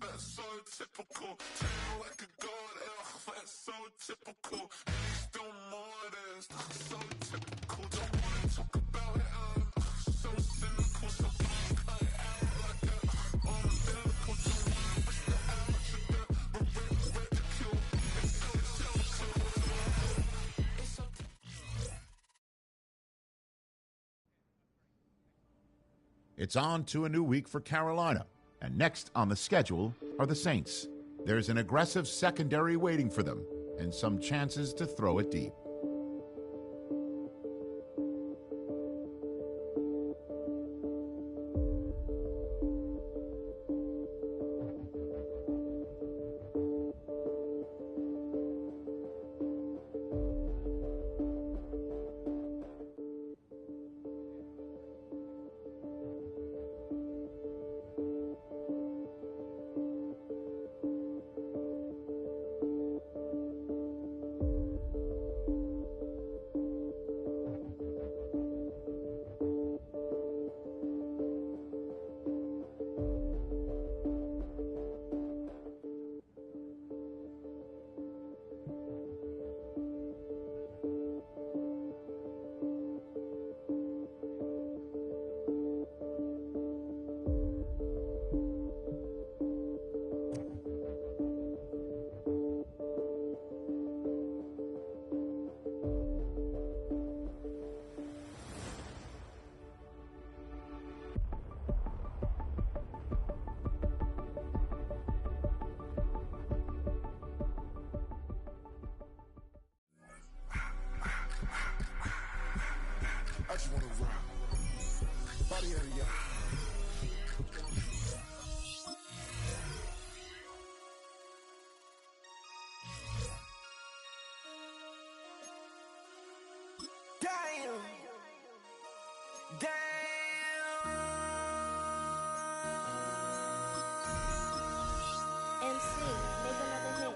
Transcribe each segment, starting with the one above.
That's so typical. Tail like a god, that's so typical. Please don't more this. So typical. Don't wanna talk about it. So cynical. So cut it out like that. Lyrical. Don't wanna risk the ouch of that. Ridicule. It's so It's on to a new week for Carolina, and next on the schedule are the Saints. There's an aggressive secondary waiting for them, and some chances to throw it deep. I just wanna rock. Body area. Damn. MC, make another hit.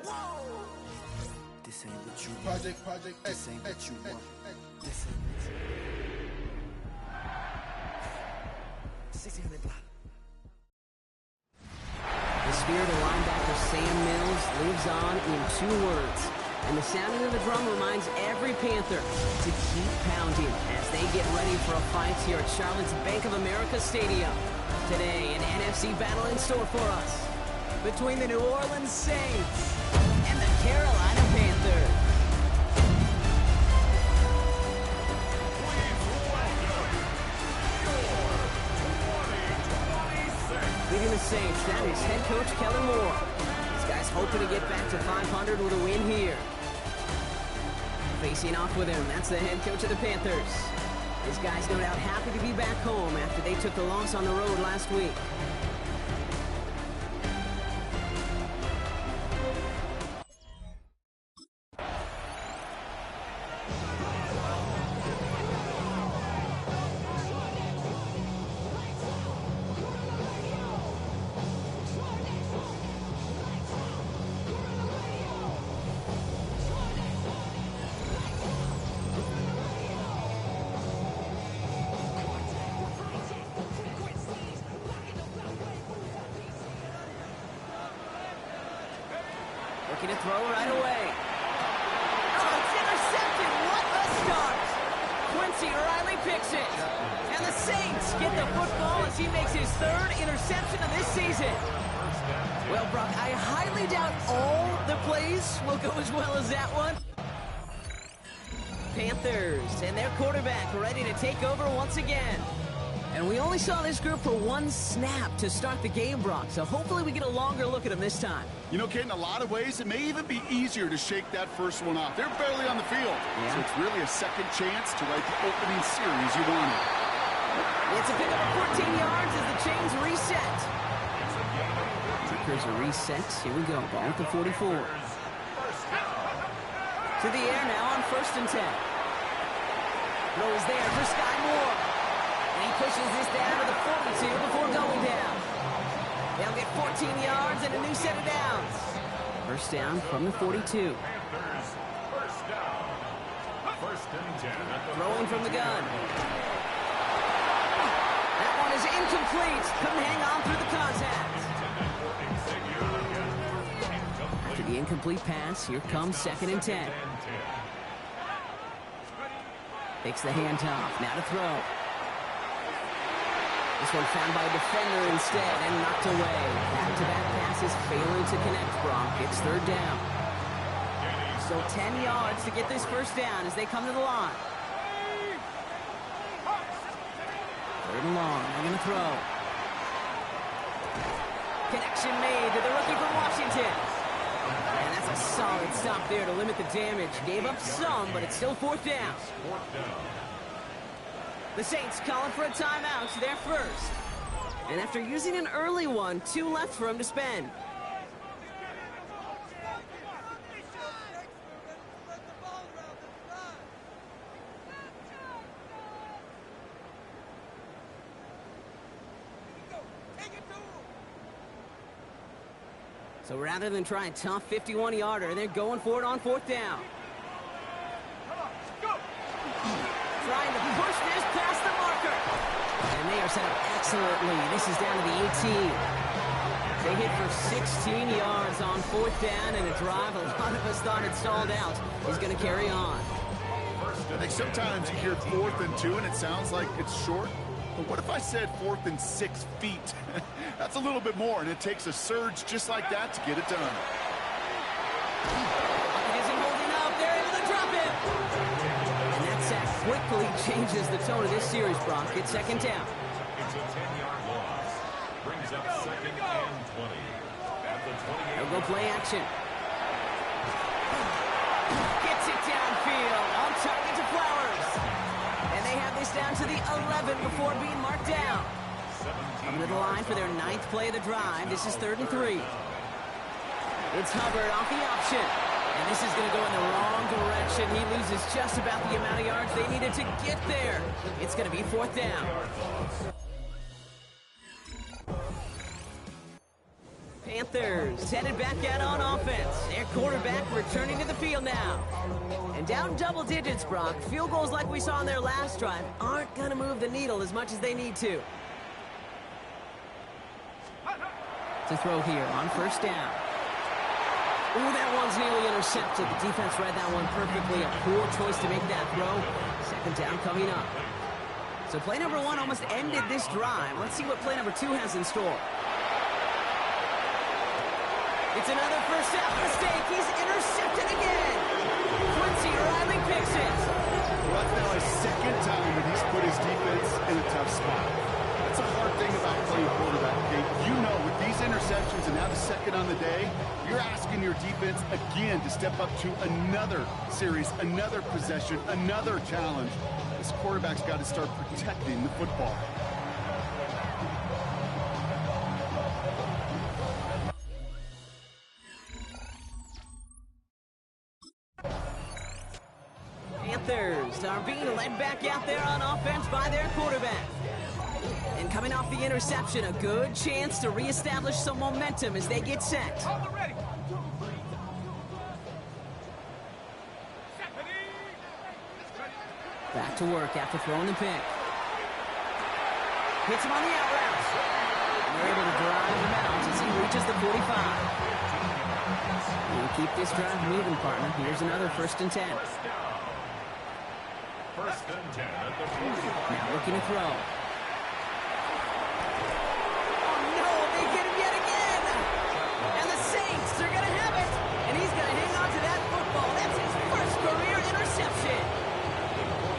This ain't what you want. Project. This ain't what you want. This ain't what you want. 1600 block. The spirit of linebacker Sam Mills lives on in 2 words. And the sounding of the drum reminds every Panther to keep pounding as they get ready for a fight here at Charlotte's Bank of America Stadium. Today, an NFC battle in store for us between the New Orleans Saints and the Carolina Panthers. Leading the Saints, that is head coach Kellen Moore. This guy's hoping to get back to 500 with a win here. Facing off with him, that's the head coach of the Panthers. This guy's no doubt happy to be back home after they took the loss on the road last week. Looking to throw right away. Oh, it's intercepted. What a start. Quincy Riley picks it. And the Saints get the football as he makes his 3rd interception of this season. Well, Brock, I highly doubt all the plays will go as well as that one. Panthers and their quarterback ready to take over once again. And we only saw this group for 1 snap to start the game, Brock, so hopefully we get a longer look at them this time. You know, Kate, in a lot of ways, it may even be easier to shake that first one off. They're barely on the field, so it's really a second chance to write the opening series you wanted. It's a pickup of 14 yards as the chains reset. Kickers are reset. Here we go, ball at the 44. To the air now on 1st and 10. Throw is there for Sky Moore. And he pushes this down to the 42 before going down. They'll get 14 yards and a new set of downs. First down from the 42. First down. 1st and 10. Throwing from the gun. That one is incomplete. Couldn't hang on through the contact. The incomplete pass. Here comes 2nd and 10. Takes the handoff. Now to throw. This one found by a defender instead and knocked away. Back-to-back passes failing to connect, Brock. It's 3rd down. So 10 yards to get this first down as they come to the line. 3rd and long. They're going to throw. Connection made to the rookie from Washington. And that's a solid stop there to limit the damage. Gave up some, but it's still 4th down. The Saints calling for a timeout. They're first. And after using an early one, 2 left for him to spend. So rather than try a tough 51-yarder, they're going for it on 4th down. Trying to push this past the marker. And they are set up excellently. This is down to the 18. They hit for 16 yards on 4th down, and a drive a lot of us thought had stalled out is going to carry on. I think sometimes you hear 4th and 2, and it sounds like it's short. But what if I said 4th and 6 feet? That's a little bit more, and it takes a surge just like that to get it done. It isn't holding up. They're able to drop it. And that sack quickly changes the tone of this series, Brock. It's 2nd down. It's a 10-yard loss. Brings up 2nd and 20. At the 28. They'll go play action. Gets it downfield. On target to Flowers. And they have this down to the 11 before being marked down. Coming to the line for their 9th play of the drive. This is 3rd and 3. It's Hubbard off the option. And this is going to go in the wrong direction. He loses just about the amount of yards they needed to get there. It's going to be 4th down. Panthers headed back out on offense. Their quarterback returning to the field now. And down double digits, Brock. Field goals like we saw on their last drive aren't going to move the needle as much as they need to. To throw here on 1st down. Ooh, that one's nearly intercepted. The defense read that one perfectly. A poor choice to make that throw. 2nd down coming up. So play number 1 almost ended this drive. Let's see what play number 2 has in store. It's another first down mistake. He's intercepted again. Quincy Riley picks it. Well, that's now his 2nd time that he's put his defense in a tough spot. That's a hard thing about playing quarterback, Kate. You know, with these interceptions and now the 2nd on the day, you're asking your defense again to step up to another series, another possession, another challenge. This quarterback's got to start protecting the football. Panthers are being led back out there on offense by their quarterback. And coming off the interception, a good chance to reestablish some momentum as they get set. Back to work after throwing the pick. Hits him on the out route. And they're able to drive him out as he reaches the 45. We'll keep this drive moving, partner. Here's another 1st and 10. 1st and 10 at the 40. Now looking to throw. Oh no, they get him yet again! And the Saints are going to have it! And he's going to hang on to that football. That's his 1st career interception.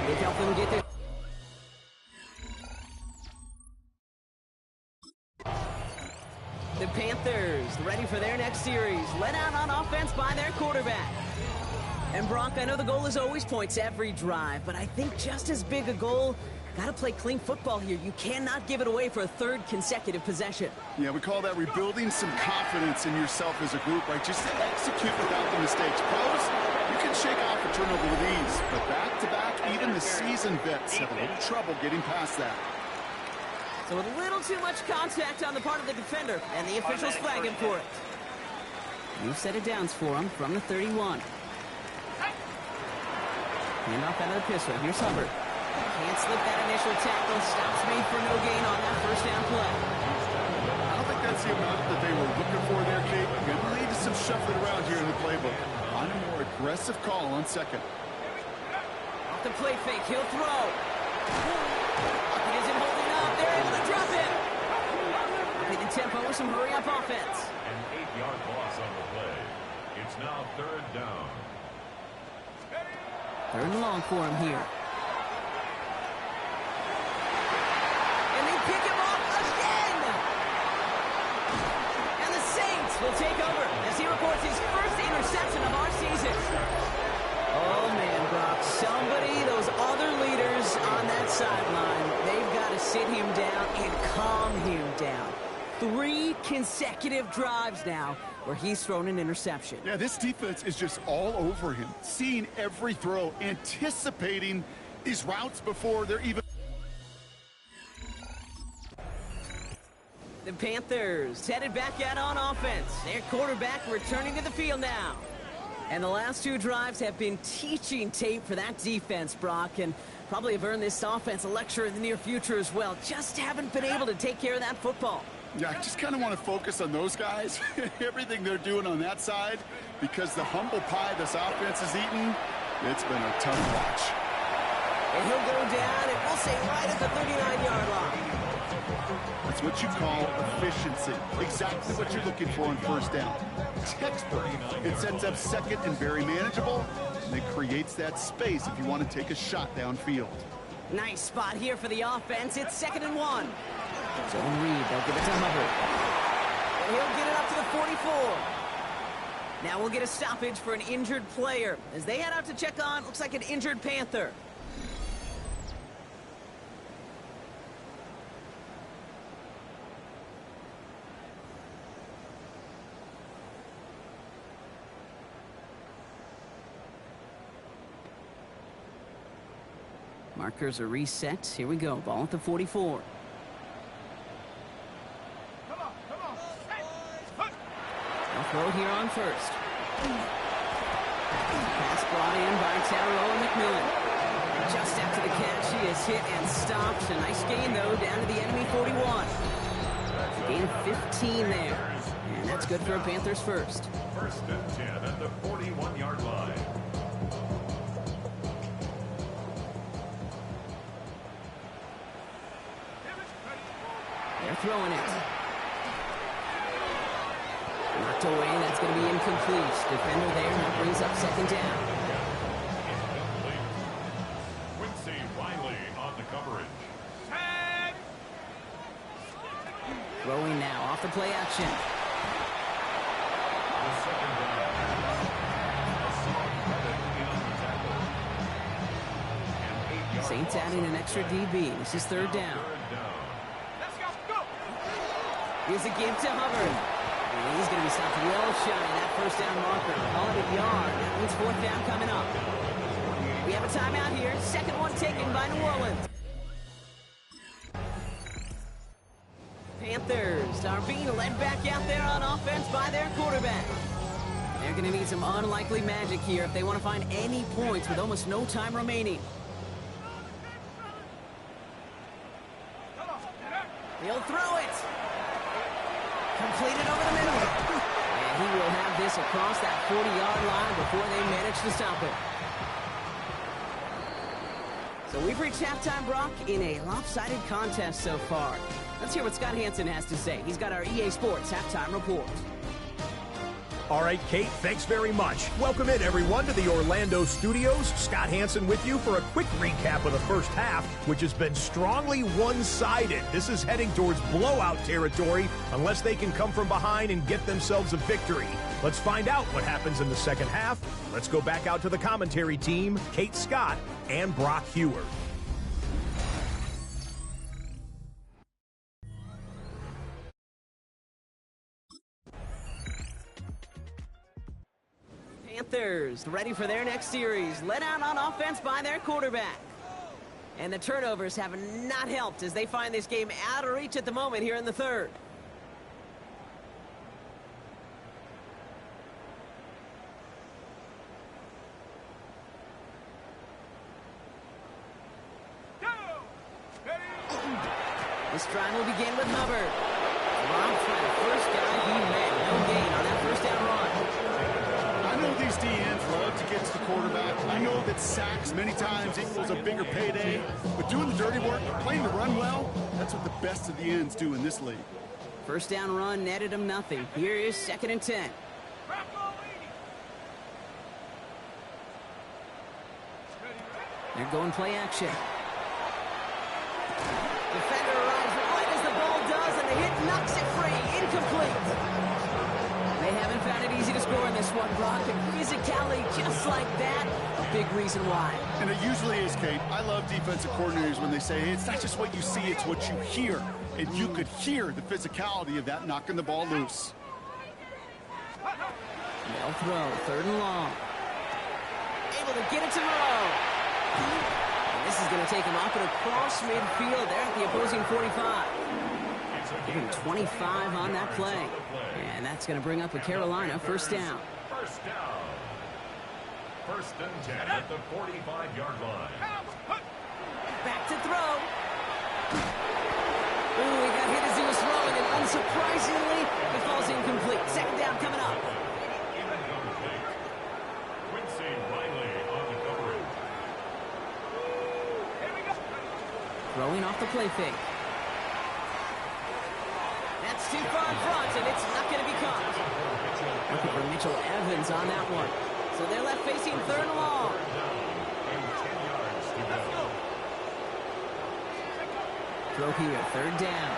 They help him get there. The Panthers ready for their next series. Led out on offense by their quarterback. And Brock, I know the goal is always points every drive, but I think just as big a goal, got to play clean football here. You cannot give it away for a 3rd consecutive possession. Yeah, we call that rebuilding some confidence in yourself as a group, right? Just to execute without the mistakes. Pros, you can shake off a turnover with ease, but back-to-back, even the seasoned vets have a little trouble getting past that. So a little too much contact on the part of the defender, and the officials flag him for it. New set of downs for him from the 31. Handoff out of the pistol. Here's Hubbard. Can't slip that initial tackle. Stops made for no gain on that 1st down play. I don't think that's the amount that they were looking for there, Kate. Going to lead to some shuffling around here in the Aggressive call on second. Off the play fake, he'll throw. He isn't holding up. They're able to drop it. Upping the tempo with some hurry-up offense. An 8-yard loss on the play. It's now 3rd down. 3rd and long for him here. And they pick him off again. And the Saints will take over as he records his first interception of our season. Oh, man, Brock, somebody, those other leaders on that sideline, they've got to sit him down and calm him down. 3 consecutive drives now where he's thrown an interception. Yeah, this defense is just all over him, seeing every throw, anticipating these routes before they're even... The Panthers headed back out on offense. Their quarterback returning to the field now. And the last 2 drives have been teaching tape for that defense, Brock, and probably have earned this offense a lecture in the near future as well. Just haven't been able to take care of that football. Yeah, I just kind of want to focus on those guys, everything they're doing on that side, because the humble pie this offense is eating, it's been a tough watch. And he'll go down, and we'll say right at the 39-yard line. That's what you call efficiency. Exactly what you're looking for on first down. Textbook. It sets up second and very manageable, and it creates that space if you want to take a shot downfield. Nice spot here for the offense. It's 2nd and 1. Zone read. They'll give it to Hubbard. And he'll get it up to the 44. Now we'll get a stoppage for an injured player as they head out to check on, looks like an injured Panther. Markers are reset. Here we go. Ball at the 44. They'll throw here on first. Pass brought in by Tyrone McMillan. Just after the catch, he is hit and stopped. A nice gain, though, down to the enemy 41. Gain of 15 there. And that's good for a Panthers first. 1st and 10 at the 41-yard line. They're throwing it. Knocked away, that's going to be incomplete. Defender there, that brings up 2nd down. Incomplete. Quincy Riley on the coverage. Throwing now, off the play action. The 2nd down. Hassan Reddick in on the tackle. An 8-yard Saints loss adding on an the extra play. DB. This is 3rd down. 3rd down. Here's a give to Hubbard. And he's going to be stopped well shy of that 1st down marker. Call it a yard. That means 4th down coming up. We have a timeout here. 2nd one taken by New Orleans. Panthers are being led back out there on offense by their quarterback. They're going to need some unlikely magic here if they want to find any points with almost no time remaining. He'll throw it. Completed over the middle. And he will have this across that 40-yard line before they manage to stop it. So we've reached halftime, Brock, in a lopsided contest so far. Let's hear what Scott Hansen has to say. He's got our EA Sports halftime report. All right, Kate, thanks very much. Welcome in, everyone, to the Orlando studios. Scott Hansen with you for a quick recap of the first half, which has been strongly one-sided. This is heading towards blowout territory unless they can come from behind and get themselves a victory. Let's find out what happens in the second half. Let's go back out to the commentary team, Kate Scott and Brock Hewer. Panthers ready for their next series, led out on offense by their quarterback. And the turnovers have not helped as they find this game out of reach at the moment here in the 3rd. This drive will begin with Hubbard. Rob for the first guy he met. No gain on that 1st down run. I know these DNs love to quarterback. I know that sacks many times equals a bigger payday, but doing the dirty work, playing the run well, that's what the best of the ends do in this league. First down run netted him nothing. Here is 2nd and 10. They're going play action. Defender arrives right as the ball does, and the hit knocks it free. Incomplete. They haven't found it easy to score in this one, Brock. And physicality just like that, a big reason why. And it usually is, Kate. I love defensive coordinators when they say, hey, it's not just what you see, it's what you hear. And you could hear the physicality of that knocking the ball loose. They'll throw, 3rd and long. Able to get it to Moreau. And this is going to take him off and across midfield there at the opposing 45. Give him 25 on that play. And that's going to bring up a Carolina first down. First down. 1st and 10 at the 45-yard line. Back to throw. Ooh, he got hit as he was throwing, and unsurprisingly, it falls incomplete. 2nd down coming up. Throwing off the play fake. That's too far in front, and it's not going to be caught. Looking for Mitchell Evans on that one. So they're left facing 3rd and long. Throw here, 3rd down.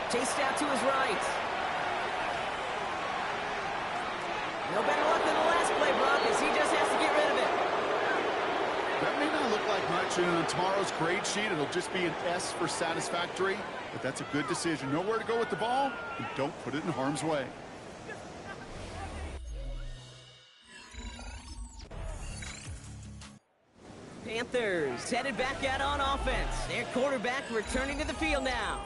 Chased out to his right. No better luck than the last play, Brock, as he just has to get rid of it. That may not look like much, and on tomorrow's grade sheet, it'll just be an S for satisfactory, but that's a good decision. Know where to go with the ball, and don't put it in harm's way. Panthers headed back out on offense. Their quarterback returning to the field now.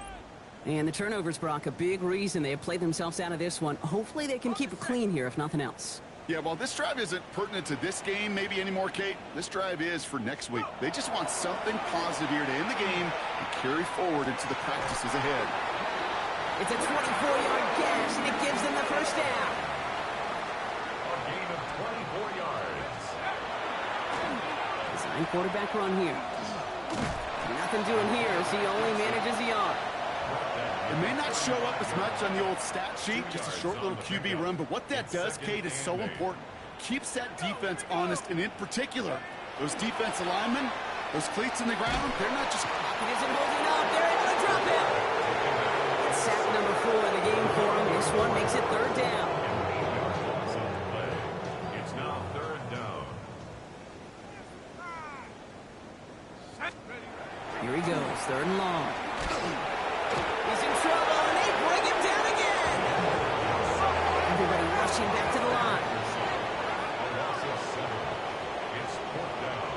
And the turnovers, Brock, a big reason they have played themselves out of this one. Hopefully they can keep it clean here, if nothing else. Yeah, while this drive isn't pertinent to this game maybe anymore, Kate, this drive is for next week. They just want something positive here to end the game and carry forward into the practices ahead. It's a 24-yard gash, and it gives them the first down. A gain of 24 yards. Design quarterback run here. Nothing doing here as he only manages a yard. It may not show up as much on the old stat sheet, just a short little QB run, but what that does, Kate, is so important. Keeps that defense honest, and in particular, those defensive linemen, those cleats in the ground, they're not just... Pocket isn't holding up. They're able to drop him. It's sack number 4 in the game for him. This one makes it 3rd down. It's now 3rd down. Here he goes, 3rd and long. He's in trouble, and they bring him down again. Everybody rushing back to the line. A loss of 7. It's 4th down.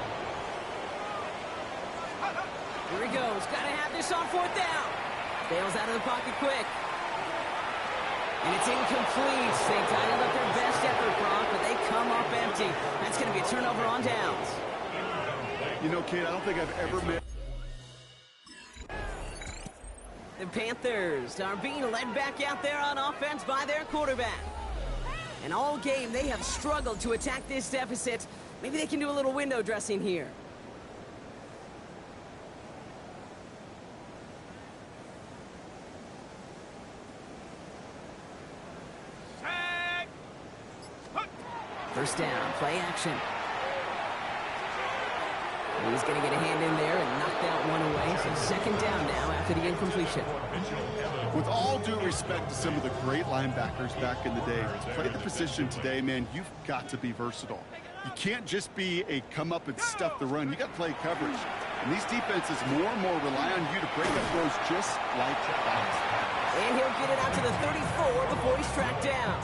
Here he goes, got to have this on 4th down. Bails out of the pocket quick. And it's incomplete. They dialed up their best effort, Brock, but they come up empty. That's going to be a turnover on downs. You know, Kate, I don't think I've ever met... The Panthers are being led back out there on offense by their quarterback. And all game, they have struggled to attack this deficit. Maybe they can do a little window dressing here. First down, play action. He's going to get a hand in there and knock that one away. So 2nd down now after the incompletion. With all due respect to some of the great linebackers back in the day, to play the position today, man, you've got to be versatile. You can't just be a come up and stuff the run. You got to play coverage. And these defenses more and more rely on you to break up throws just like that. And he'll get it out to the 34 before he's tracked down.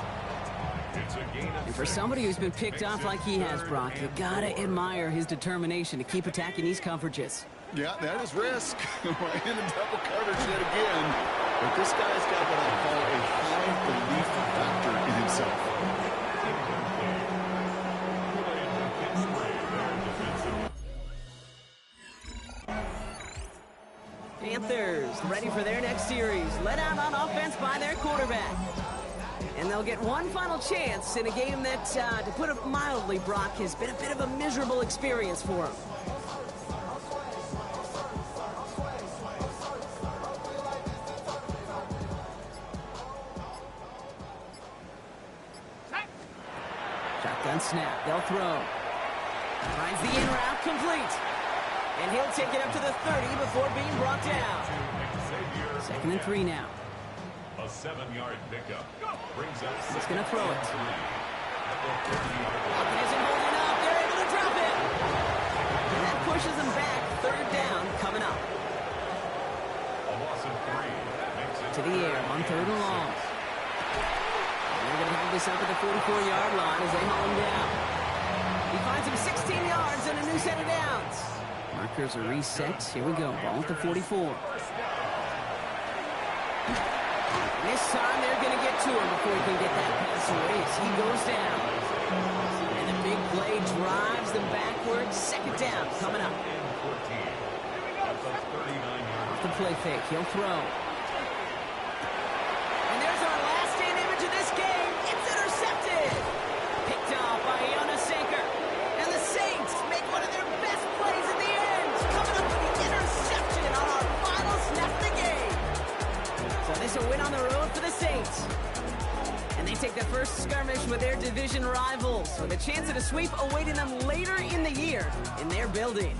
And for somebody who's been picked off like he has, Brock, you gotta admire his determination to keep attacking these coverages. Yeah, that is risk. Right in the double coverage yet again. But this guy's got what I call a high belief factor in himself. Panthers ready for their next series. Led out on offense by their quarterback. And they'll get one final chance in a game that, to put it mildly, Brock, has been a bit of a miserable experience for them. Shotgun snap. They'll throw. Finds the in route complete. And he'll take it up to the 30 before being brought down. 2nd and 3 now. A 7-yard pickup. Brings up. He's going to throw it. Lockett isn't holding up. They're able to drop it. And that pushes them back. 3rd down coming up. A loss of 3. Makes it To the air on 3rd and long. And they're going to have this up at the 44-yard line as they haul him down. He finds him 16 yards and a new set of downs. Markers are reset. Here we go. Ball at the 44. This time they're going to get to him before he can get that pass away as he goes down. And the big play drives them backwards. 2nd down coming up. 14. That's a 39-yard. Off the play fake. He'll throw. And there's our last stand image of this game. It's intercepted. Picked off by Iona Sanker. And the Saints make one of their best plays at the end. Coming up with the interception on our final snap of the game. So this is a win on the road for the Saints. And they take their first skirmish with their division rivals, with a chance at a sweep awaiting them later in the year in their building.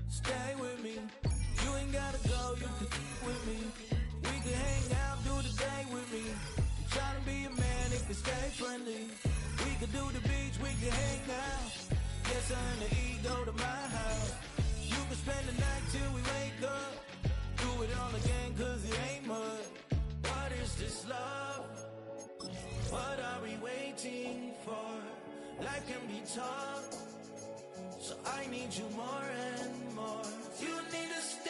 Stay with me. You ain't gotta go, you can with me. We can hang out, do the day with me. Trying to be a man, it can stay friendly. We could do the beach, we can hang out. Yes, I'm the ego to my house. You can spend the night till we wake up. Do it all again, cause it ain't mud. What is this love? What are we waiting for? Life can be tough, so I need you more and more. You need to stay.